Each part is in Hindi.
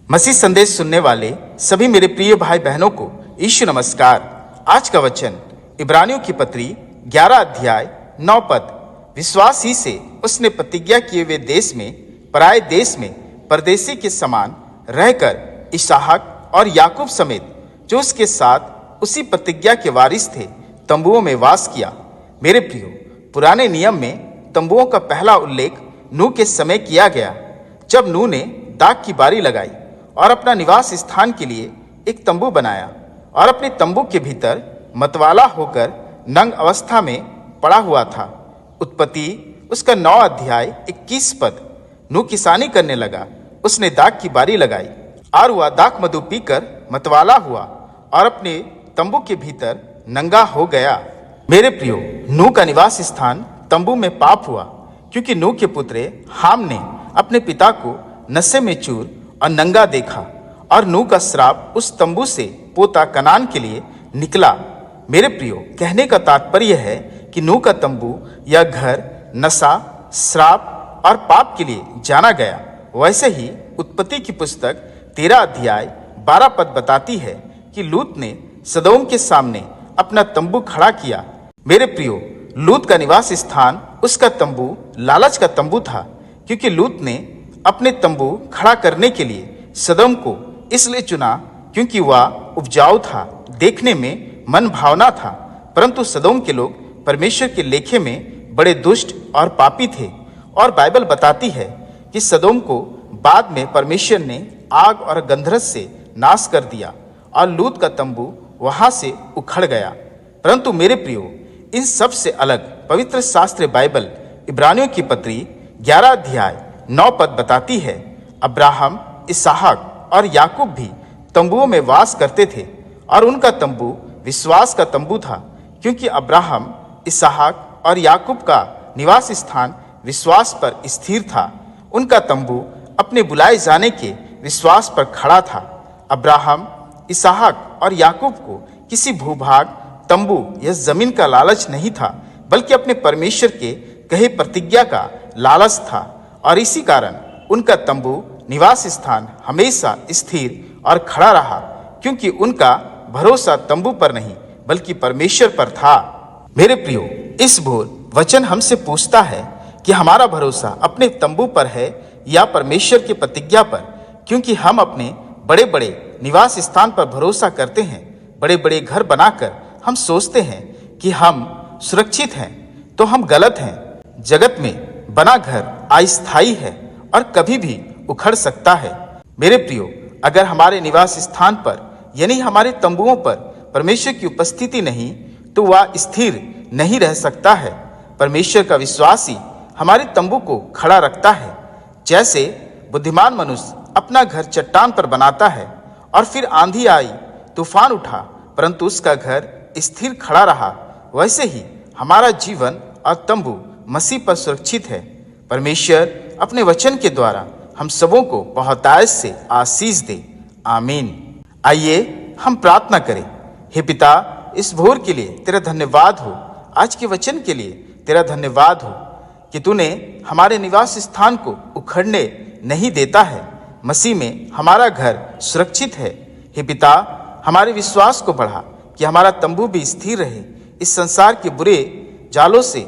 मसीह संदेश सुनने वाले सभी मेरे प्रिय भाई बहनों को यीशु नमस्कार। आज का वचन इब्रानियों की पत्री 11 अध्याय 9 पद। विश्वास ही से उसने प्रतिज्ञा किए हुए देश में, पराये देश में परदेशी के समान रहकर इसहाक और याकूब समेत जो उसके साथ उसी प्रतिज्ञा के वारिस थे, तंबुओं में वास किया। मेरे प्रियो, पुराने नियम में तंबुओं का पहला उल्लेख नूह के समय किया गया, जब नूह ने दाख की बारी लगाई और अपना निवास स्थान के लिए एक तंबू बनाया और अपने तंबू के भीतर मतवाला होकर नंग अवस्था में पड़ा हुआ था। उत्पत्ति उसका 9 अध्याय 21 पद। नूह किसानी करने लगा, उसने दाख की बारी लगाई और वह दाख मधु पीकर मतवाला हुआ और अपने तंबू के भीतर नंगा हो गया। मेरे प्रियो, नूह का निवास स्थान तंबू में पाप हुआ, क्योंकि नूह के पुत्र हाम ने अपने पिता को नशे में चूर और नंगा देखा और नूह का श्राप उस तंबू से पोता कनान के लिए निकला। मेरे प्रियो, कहने का तात्पर्य है कि नूह का तंबू या घर नशा, श्राप और पाप के लिए जाना गया। वैसे ही उत्पत्ति की पुस्तक 13 अध्याय 12 पद बताती है कि लूत ने सदोम के सामने अपना तंबू खड़ा किया। मेरे प्रियो, लूत का निवास स्थान, उसका तंबू लालच का तंबू था, क्योंकि लूत ने अपने तंबू खड़ा करने के लिए सदोम को इसलिए चुना क्योंकि वह उपजाऊ था, देखने में मन भावना था। परंतु सदोम के लोग परमेश्वर के लेखे में बड़े दुष्ट और पापी थे, और बाइबल बताती है कि सदोम को बाद में परमेश्वर ने आग और गंधरस से नाश कर दिया और लूत का तंबू वहां से उखड़ गया। परंतु मेरे प्रियो, इन सब से अलग पवित्र शास्त्र बाइबल इब्रानियों की पत्री 11 अध्याय 9 पद बताती है, अब्राहम, इसहाक और याकूब भी तंबुओं में वास करते थे, और उनका तंबू विश्वास का तंबू था, क्योंकि अब्राहम, इसहाक और याकूब का निवास स्थान विश्वास पर स्थिर था। उनका तंबू अपने बुलाए जाने के विश्वास पर खड़ा था। अब्राहम, इसहाक और याकूब को किसी भूभाग, तंबू या जमीन का लालच नहीं था, बल्कि अपने परमेश्वर के कहे प्रतिज्ञा का लालच था, और इसी कारण उनका तंबू निवास स्थान हमेशा स्थिर और खड़ा रहा, क्योंकि उनका भरोसा तंबू पर नहीं बल्कि परमेश्वर पर था। मेरे प्रियो, इस भोर वचन हमसे पूछता है कि हमारा भरोसा अपने तंबू पर है या परमेश्वर की प्रतिज्ञा पर, क्योंकि हम अपने बड़े बड़े निवास स्थान पर भरोसा करते हैं। बड़े बड़े घर बनाकर हम सोचते हैं कि हम सुरक्षित हैं, तो हम गलत हैं। जगत में बना घर अस्थायी है और कभी भी उखड़ सकता है। मेरे प्रियो, अगर हमारे निवास स्थान पर यानी हमारे तंबुओं पर परमेश्वर की उपस्थिति नहीं, तो वह स्थिर नहीं रह सकता है। परमेश्वर का विश्वास ही हमारे तंबू को खड़ा रखता है। जैसे बुद्धिमान मनुष्य अपना घर चट्टान पर बनाता है और फिर आंधी आई, तूफान उठा, परंतु उसका घर स्थिर खड़ा रहा, वैसे ही हमारा जीवन और तंबू मसीह पर सुरक्षित है। परमेश्वर अपने वचन के द्वारा हम सबों को बहुतायत से आशीष दे। आमीन। आइए हम प्रार्थना करें। हे पिता, इस भोर के लिए तेरा धन्यवाद हो, आज के वचन के लिए तेरा धन्यवाद हो कि तूने हमारे निवास स्थान को उखड़ने नहीं देता है। मसीह में हमारा घर सुरक्षित है। हे पिता, हमारे विश्वास को बढ़ा कि हमारा तंबू भी स्थिर रहे, इस संसार के बुरे जालों से,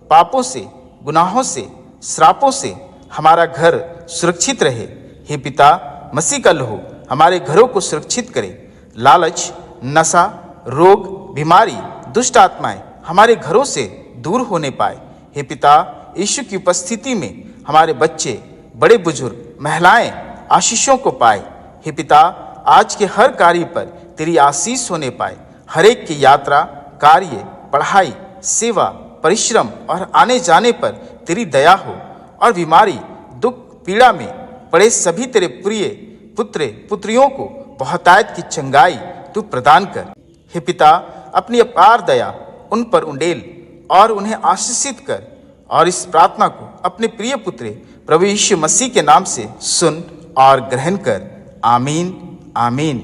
पापों से, गुनाहों से, श्रापों से हमारा घर सुरक्षित रहे। हे पिता, मसीह का लहू हमारे घरों को सुरक्षित करे। लालच, नशा, रोग, बीमारी, दुष्ट आत्माएं हमारे घरों से दूर होने पाए। हे पिता, यीशु की उपस्थिति में हमारे बच्चे, बड़े बुजुर्ग, महिलाएं आशीषों को पाए। हे पिता, आज के हर कार्य पर तेरी आशीष होने पाए। हर एक की यात्रा, कार्य, पढ़ाई, सेवा, परिश्रम और आने जाने पर तेरी दया हो, और बीमारी, दुख, पीड़ा में पड़े सभी तेरे प्रिय पुत्र पुत्रियों को बहुतायत की चंगाई तू प्रदान कर। हे पिता, अपनी अपार दया उन पर उंडेल और उन्हें आशीषित कर, और इस प्रार्थना को अपने प्रिय पुत्र प्रभु यीशु मसीह के नाम से सुन और ग्रहण कर। आमीन, आमीन।